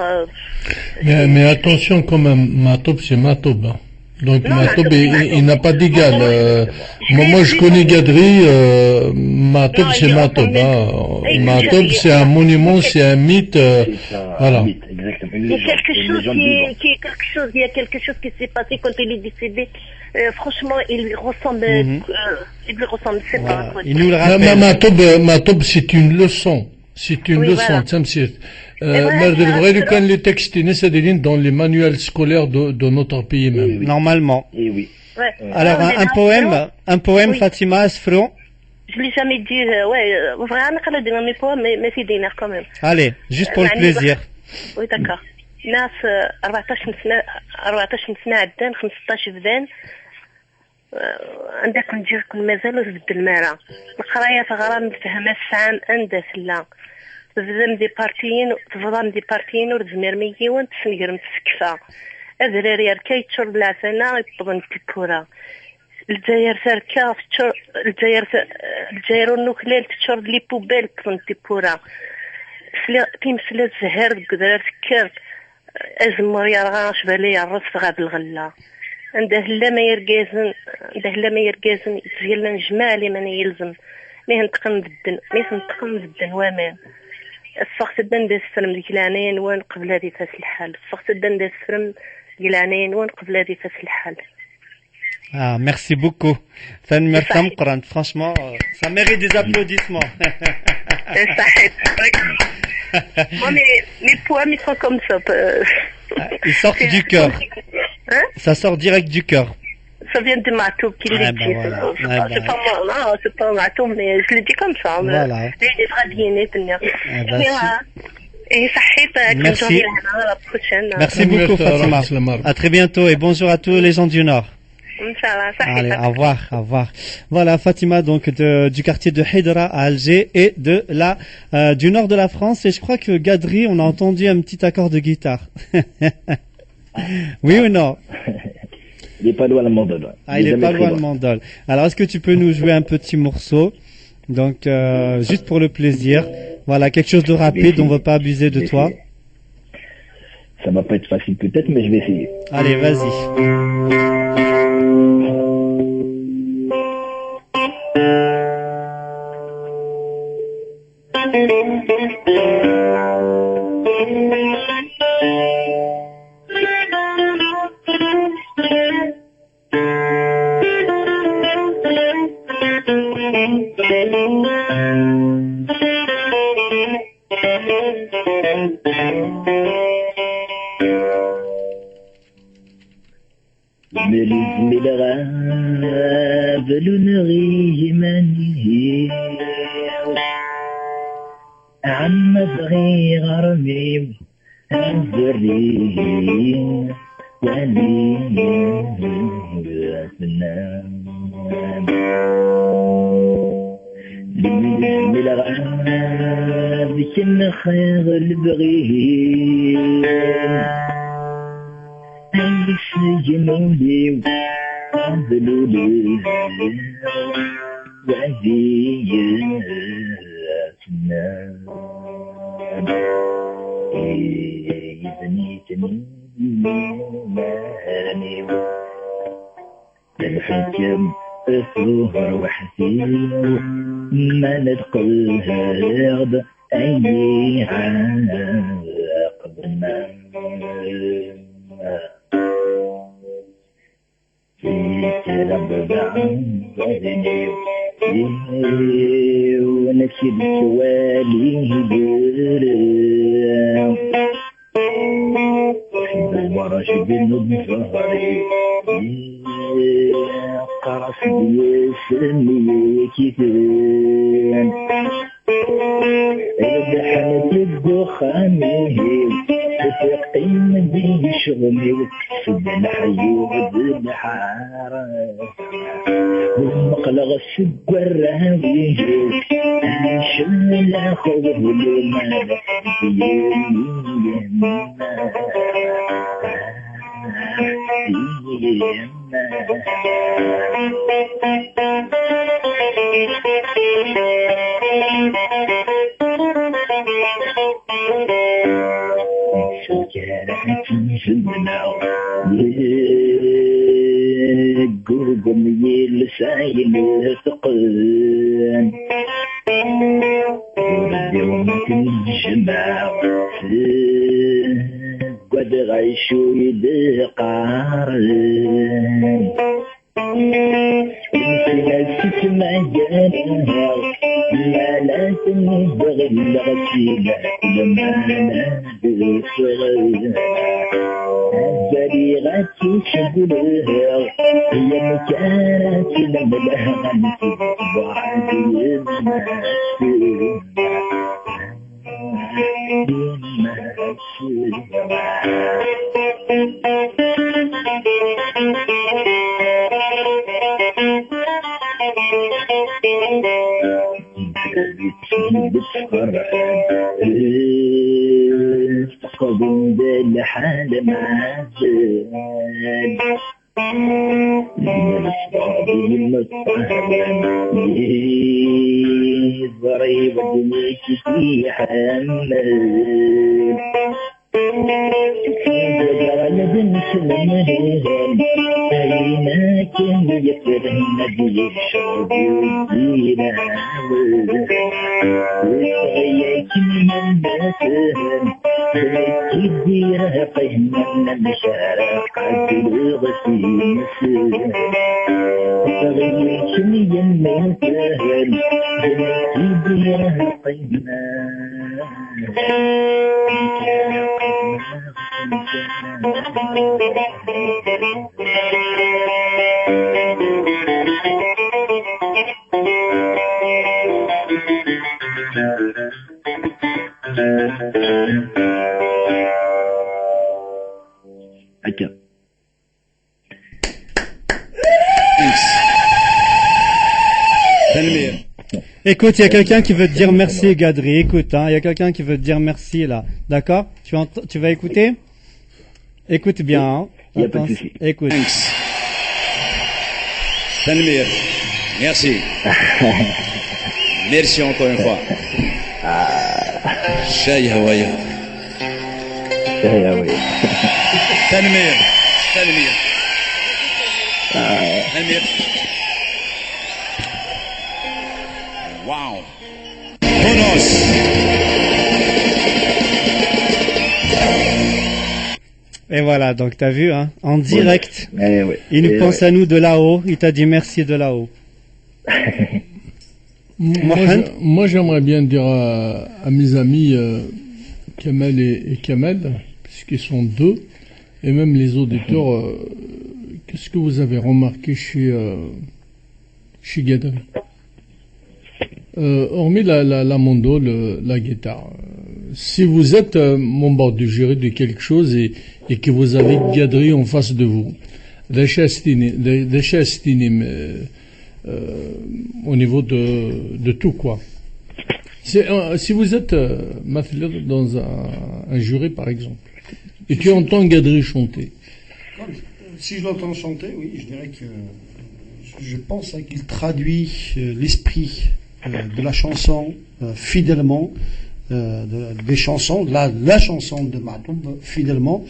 mais attention quand même, Matoub c'est Matoub. Hein. Donc Matoub, il n'a pas d'égal. Moi je connais Gadri, Matoub c'est Matoub. Hein. Matoub c'est un monument, c'est un mythe. Voilà. Il y a quelque chose qui s'est passé quand il est décédé. Franchement, il lui ressemble, c'est pas quoi. Il nous le rappelle. Matoub, c'est une leçon. C'est une leçon. Les textes dans les manuels scolaires de notre pays même. Normalement. Et oui. Ouais. Alors, un poème, Fatima Asfro. Je l'ai jamais dit, vraiment, mes poèmes, mais c'est des nerfs quand même. Allez, juste pour le plaisir. Oui, d'accord. ناس 14 سنة عدان 15 بدان عندك نديركم مازال زبد المارة القراية غرام نفهمها السعام عندها سلا تفضل دي بارتيين ورزمير ميون تسنقر متسكفة أذراري ركا يتشور بالعفانة يطبن تكورا الجزائر ساركا الجزائر النوكليل تشور لي بوبيل تطبن تكورا تيمسلا الزهر قدرات كرت أزمر يرغاش بالي الرص غاب الغلة عنده لا ما يرقازن يتزيلنا نجمالي من يلزم ميه نتقم بالدن وامان الصغت الدن داس فرم ديك العنين وان قبل هذه فاس الحال الصغت الدن داس فرم ديك العنين وان قبل هذه فاس الحال Ah, merci beaucoup. Franchement, ça mérite des applaudissements. Moi, mes poèmes, ils sont comme ça. Ils sortent du cœur. Hein? Ça sort direct du cœur. Ça vient de Matou qui le dit. C'est pas moi, non, c'est pas Matou, mais je le dis comme ça. Voilà. Et ça merci. À la prochaine. Merci beaucoup, Fatima. À très bientôt et bonjour à tous les gens du Nord. Allez, au revoir, au revoir. Voilà, Fatima, donc du quartier de Haidara à Alger et du nord de la France. Et je crois que Gadri, on a entendu un petit accord de guitare. Oui ou non? Il n'est pas loin le mandol. Ah, il est pas loin le mandol. Alors, est-ce que tu peux nous jouer un petit morceau? Donc, juste pour le plaisir. Voilà, quelque chose de rapide, on ne va pas abuser de toi. Ça va pas être facile peut-être, mais je vais essayer. Allez, vas-y. عم صغير رميم الزرين وليم سنام من الغاب كن خير البغيم ألف جنودي وعذلولي وعزيزنا الحكم الثهر وحسين ما ندخل هرب أي عقبنا في كلام بعضني ونكد كوالي برام بالورش بالنظهري قرص بيسمي كثير دحنت الدخان تقيم بي شغلي وكسب الحيوب بالحارة ومقلغ السكر راوي شمل خوض بالمال قرقم يلسايل ثقل يوم الجماع قد غيشو يدقارن نسيت ما جانها لا لا تنبغي الغسيلة لما نادي صغير الزريغة تشبلها هي مكانت لما لها انت بعد فقدم بالحال معزل الصعبي المطهر ضريب دميك في حمل جعل بنت المهيهم أيناك يكرهن بالشرب والزينة وياك من بسهم كديرها فهمنا مشارقة الغسيل شمية ما سهل جنتي بيها قينا أجل Écoute, il y a quelqu'un qui veut te dire merci, Gadri. Écoute, hein, il y a quelqu'un qui veut te dire merci là. D'accord? Tu vas écouter? Écoute bien. Hein. Il n'y a pas de souci. Écoute. Tanmir, merci. Merci encore une fois. Shay Hawaii. Shay Hawaii. Tanmir. Tanmir. Wow. Bonus. Et voilà, donc t'as vu, hein, en direct. Ouais. Il nous pense à nous de là-haut. Il t'a dit merci de là-haut. Moi, j'aimerais bien dire à mes amis Kamel et Kamel, puisqu'ils sont deux, et même les auditeurs, qu'est-ce que vous avez remarqué chez Gadri? Hormis la mandole, la guitare, si vous êtes membre du jury de quelque chose et que vous avez Gadri en face de vous, au niveau de tout quoi. Si vous êtes dans un jury par exemple, et tu entends Gadri chanter. Si je l'entends chanter, oui, je dirais que je pense qu'il traduit l'esprit de la chanson fidèlement, des chansons, la chanson de Matoub fidèlement,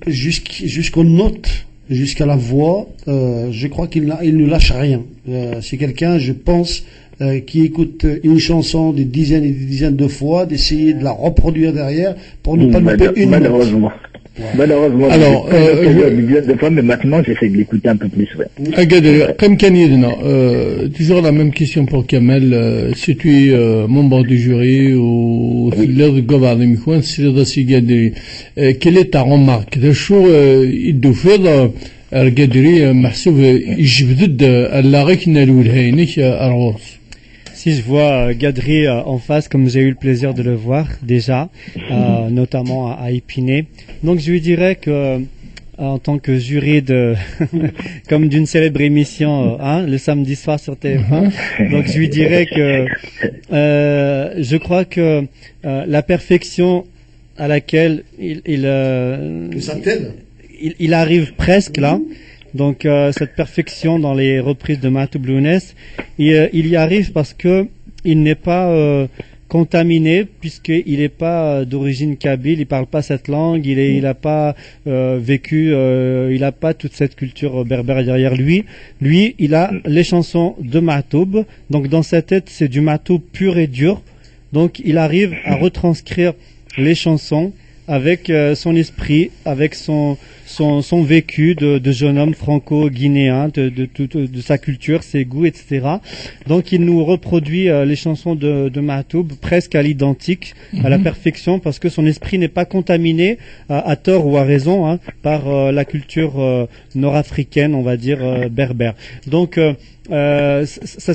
jusqu'aux notes, jusqu'à la voix. Je crois qu'il ne lâche rien. C'est quelqu'un, je pense, qui écoute une chanson des dizaines et des dizaines de fois, d'essayer de la reproduire derrière pour ne pas louper une note. Malheureusement, alors, une dizaine de fois, mais maintenant j'essaie de l'écouter un peu plus. Comme toujours la même question pour Kamel. Si tu es membre du jury ou quelle est ta remarque? Si je vois Gadri en face, comme j'ai eu le plaisir de le voir déjà, notamment à Épinay, donc je lui dirais que en tant que jury de comme d'une célèbre émission le samedi soir sur TF1, donc je lui dirais que je crois que la perfection à laquelle il arrive presque là. Donc cette perfection dans les reprises de Matoub Lounès, il y arrive parce que il n'est pas contaminé, puisqu'il n'est pas d'origine kabyle, il parle pas cette langue, il n'a pas vécu, il n'a pas toute cette culture berbère derrière lui. Lui, il a les chansons de Matoub, donc dans sa tête c'est du Matoub pur et dur. Donc il arrive à retranscrire les chansons avec son esprit, avec son vécu de jeune homme franco-guinéen, de sa culture, ses goûts, etc. Donc il nous reproduit les chansons de Matoub presque à l'identique, à la perfection, parce que son esprit n'est pas contaminé, à tort ou à raison, par la culture nord-africaine, on va dire berbère. Donc ça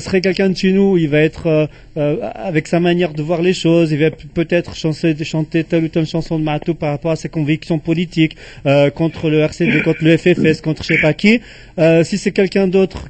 serait quelqu'un de chez nous, il va être avec sa manière de voir les choses, il va peut-être chanter telle ou telle chanson de Matoub par rapport à ses convictions politiques, contre le RCD, contre le FFS, contre je sais pas qui. Si c'est quelqu'un d'autre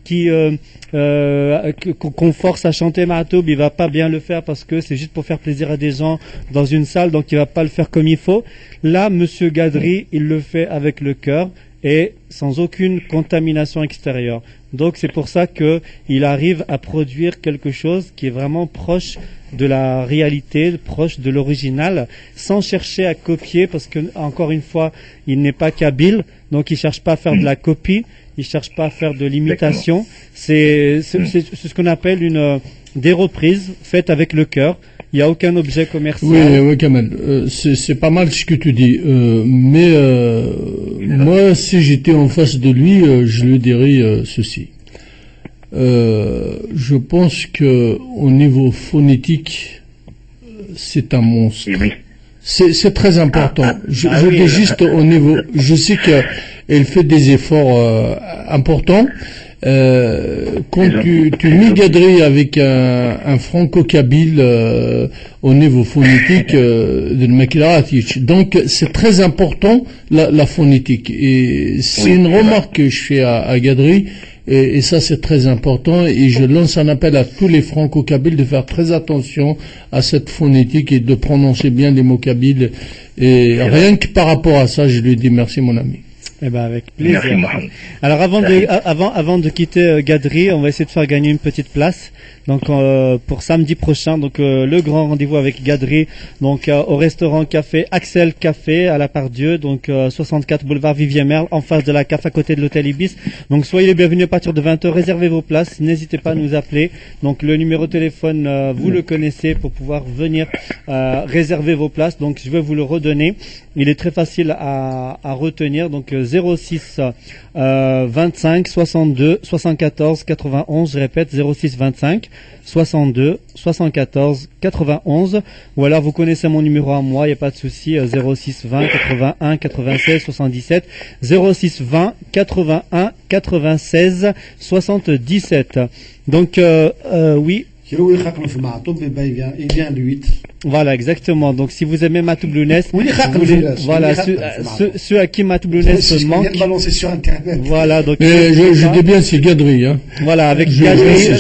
qu'on force à chanter Matoub, il va pas bien le faire parce que c'est juste pour faire plaisir à des gens dans une salle, donc il va pas le faire comme il faut. Là, Monsieur Gadri, il le fait avec le cœur et sans aucune contamination extérieure. Donc c'est pour ça que il arrive à produire quelque chose qui est vraiment proche de la réalité, proche de l'original, sans chercher à copier, parce que encore une fois, il n'est pas kabyle, donc il cherche pas à faire de la copie, il cherche pas à faire de l'imitation. C'est ce qu'on appelle des reprises faites avec le cœur. Il n'y a aucun objet commercial. Oui, Kamel, c'est pas mal ce que tu dis. Mais moi, si j'étais en face de lui, je lui dirais ceci. Je pense que au niveau phonétique, c'est un monstre. C'est très important. Je dis juste au niveau. Je sais qu'elle fait des efforts importants. Quand tu mets Gadri avec un franco-kabyle au niveau phonétique de Makilaratic, donc c'est très important la phonétique. Et c'est une remarque que je fais à Gadri. Et ça, c'est très important. Et je lance un appel à tous les franco-kabyles de faire très attention à cette phonétique et de prononcer bien les mots kabyles. Et rien que par rapport à ça, je lui dis merci, mon ami. Eh ben, avec plaisir. Alors, avant de quitter Gadri, on va essayer de faire gagner une petite place. Donc, pour samedi prochain, donc le grand rendez-vous avec Gadri, donc au restaurant café Axel Café à la Pardieu, donc 64 boulevard Vivier Merle, en face de la CAF à côté de l'hôtel Ibis. Donc, soyez les bienvenus à partir de 20h, réservez vos places, n'hésitez pas à nous appeler. Donc, le numéro de téléphone, vous le connaissez pour pouvoir venir réserver vos places. Donc, je vais vous le redonner. Il est très facile à retenir. Donc, 06 25 62 74 91, je répète 06 25 62 74 91, ou alors vous connaissez mon numéro à moi, il n'y a pas de souci, 06 20 81 96 77, 06 20 81 96 77. Donc oui. Il vient le 8. Voilà, exactement. Donc, si vous aimez Matou Blounès, voilà, ceux à qui Matou Blounès manque. Balancer sur Internet. Voilà, donc. Je dis bien, c'est Gadri, hein. Voilà, avec Gadri.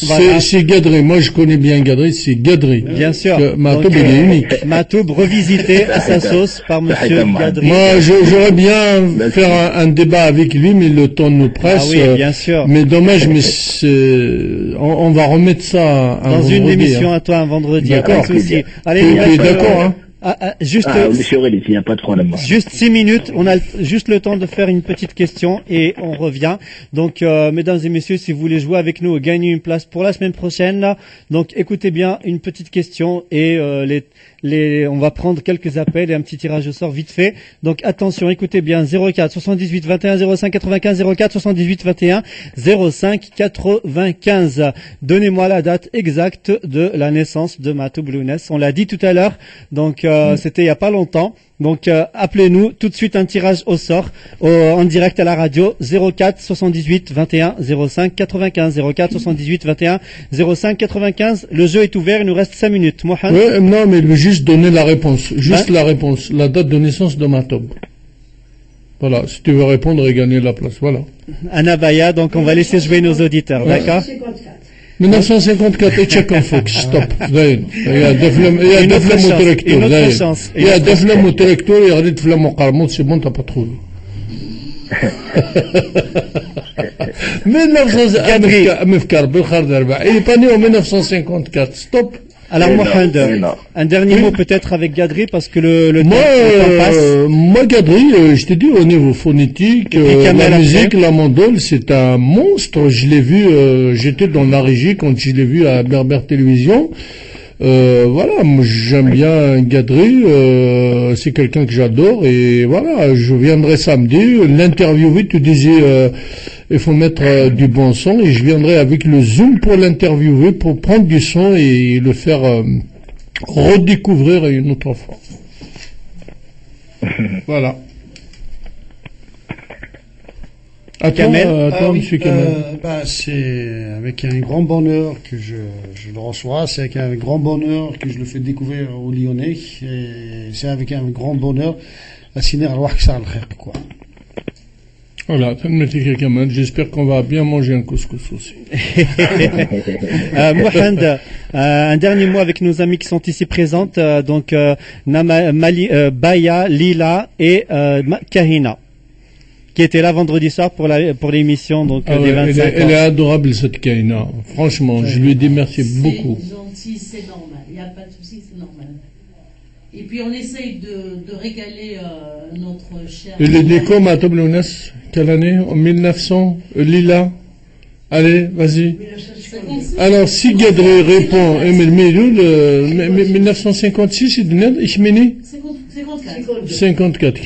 Voilà. C'est Gadri. Moi, je connais bien Gadri, c'est Gadri. Bien sûr. Matoub, il est unique. Matoub, revisité à sa sauce par monsieur Gadri. Moi, j'aurais bien faire un débat avec lui, mais le temps nous presse. Ah oui, bien sûr. Mais dommage, mais on va remettre ça dans une émission à toi un vendredi. D'accord. Pas de souci. Allez, d'accord, hein. Monsieur Aurélie, il n'y a pas de problème. Juste 6 minutes, on a juste le temps de faire une petite question et on revient. Donc, mesdames et messieurs, si vous voulez jouer avec nous, gagner une place pour la semaine prochaine. Donc, écoutez bien une petite question et on va prendre quelques appels et un petit tirage au sort vite fait. Donc, attention, écoutez bien, 04 78 21 05 95, 04 78 21 05 95. Donnez-moi la date exacte de la naissance de Matou Blounès. On l'a dit tout à l'heure. Donc, c'était il y a pas longtemps. Donc appelez-nous tout de suite, un tirage au sort en direct à la radio 04 78 21 05 95, 04 78 21 05 95. Le jeu est ouvert, il nous reste 5 minutes. Mohamed. Ouais, non, mais il veut juste donner la réponse, la réponse, la date de naissance de Matoub. Voilà, si tu veux répondre et gagner la place, voilà. Anabaya, donc on va laisser jouer nos auditeurs, d'accord? 1954 اتشكن فوق ستوب زين يا دفلم وتركتور زين يا دفلم وتركتور يا غادي تفلم وقرموط سي بون تا باترول 1954 بالخير دابا اي باني 1954 ستوب. Alors Mohamed, un dernier mot peut-être avec Gadri parce que le temps passe. Moi Gadri, je te dis au niveau phonétique, la musique, la mandole, c'est un monstre. Je l'ai vu, j'étais dans la régie quand je l'ai vu à Berber Télévision. Voilà, moi j'aime bien Gadri, c'est quelqu'un que j'adore et voilà, je viendrai samedi, l'interviewer, tu disais il faut mettre du bon son et je viendrai avec le zoom pour l'interviewer, pour prendre du son et le faire redécouvrir une autre fois. Voilà. Attends, monsieur Kamel. C'est avec un grand bonheur que je le reçois, c'est avec un grand bonheur que je le fais découvrir aux Lyonnais, et c'est avec un grand bonheur à Siner al quoi. Voilà, j'espère qu'on va bien manger un couscous aussi. Mohamed, un dernier mot avec nos amis qui sont ici présentes, donc Baya, Lila et Kahina, qui était là vendredi soir pour l'émission donc des 25 ans. Elle est adorable cette Kahina. Franchement, je lui dis merci beaucoup. C'est gentil, c'est normal. Il n'y a pas de souci, c'est normal. Et puis on essaye de régaler notre cher. Il est né comme à Tablounes, quelle année? En 1900, Lila. Allez, vas-y. 56. Alors, si Gadri répond, Emile Meloul, 1956, il donnait, ich meine, 54. 54.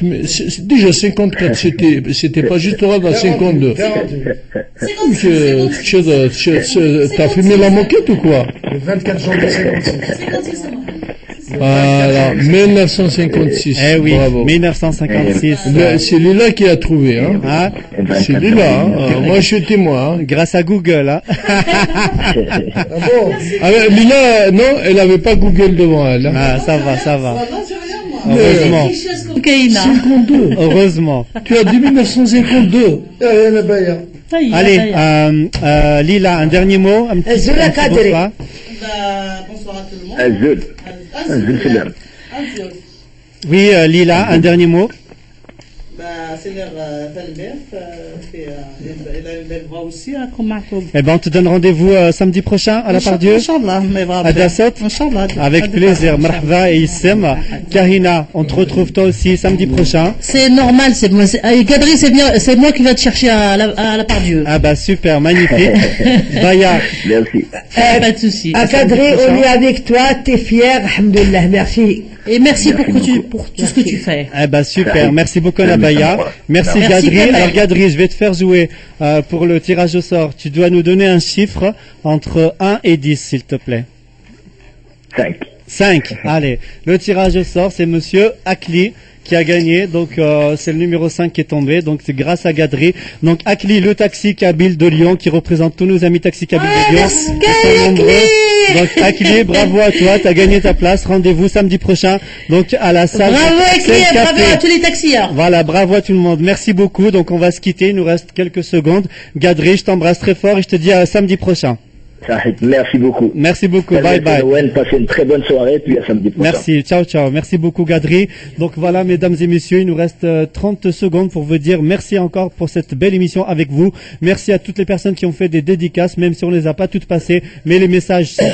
Déjà 54, c'était pas juste là, 52. 56. T'as filmé la moquette ou quoi? Le 24 janvier 56. 56, c'est moi. Voilà, 1956. Eh oui, Bravo. 1956. C'est Lila qui a trouvé, hein. Ah, C'est Lila, hein. Moi, je suis témoin, hein. grâce à Google, hein. Ah ben, Lila, non, elle avait pas Google devant elle, hein. Ah, ça va, ça va. Ça va, j'ai rien, moi. Heureusement. Richesse cocaïna. 52. Heureusement. Tu as dit 1952. Allez, Lila, un dernier mot, un petit Zoula Kadri. bonsoir. Bonsoir à tout le monde. Azul. Azul, c'est bien. Azul. Oui, Lila, un dernier mot. C'est leur Talbef. Elle a une belle voix aussi, comme Mahtoub. Eh ben, on te donne rendez-vous samedi prochain à la part Dieu. Inch'Allah, mais vraiment. À Dassot. Inch'Allah. Avec plaisir. Marhaba et Issem. Kahina, on te retrouve toi aussi samedi prochain. C'est normal, c'est moi. Gadri, c'est moi qui vais te chercher à la part Dieu. Ah bah super, magnifique. Baya. Merci. Pas de souci. À Kadri, on est avec toi, t'es fier, alhamdoulilah, merci. Et merci pour tout ce que tu fais. Eh ben super, merci beaucoup Nabaya. Merci Merci, Gadri. Kamel. Alors Gadri, je vais te faire jouer pour le tirage au sort. Tu dois nous donner un chiffre entre 1 et 10, s'il te plaît. 5. 5. Allez, le tirage au sort, c'est monsieur Akli qui a gagné. Donc c'est le numéro 5 qui est tombé. Donc c'est grâce à Gadri. Donc Akli, le taxi Kabyle de Lyon qui représente tous nos amis taxi Kabyle de Lyon. Ils sont nombreux. Donc Akli, bravo à toi, tu as gagné ta place. Rendez-vous samedi prochain donc à la salle. Bravo Akli, Saint bravo Café. à tous les taxiards. Voilà, bravo à tout le monde. Merci beaucoup. Donc on va se quitter, il nous reste quelques secondes. Gadri, je t'embrasse très fort et je te dis à samedi prochain. Merci beaucoup. Merci beaucoup. Bye bye. Passez une très bonne soirée, puis à samedi prochain. Merci, ciao ciao, merci beaucoup Gadri. Donc voilà mesdames et messieurs, il nous reste 30 secondes pour vous dire merci encore pour cette belle émission avec vous. Merci à toutes les personnes qui ont fait des dédicaces, même si on les a pas toutes passées, mais les messages sont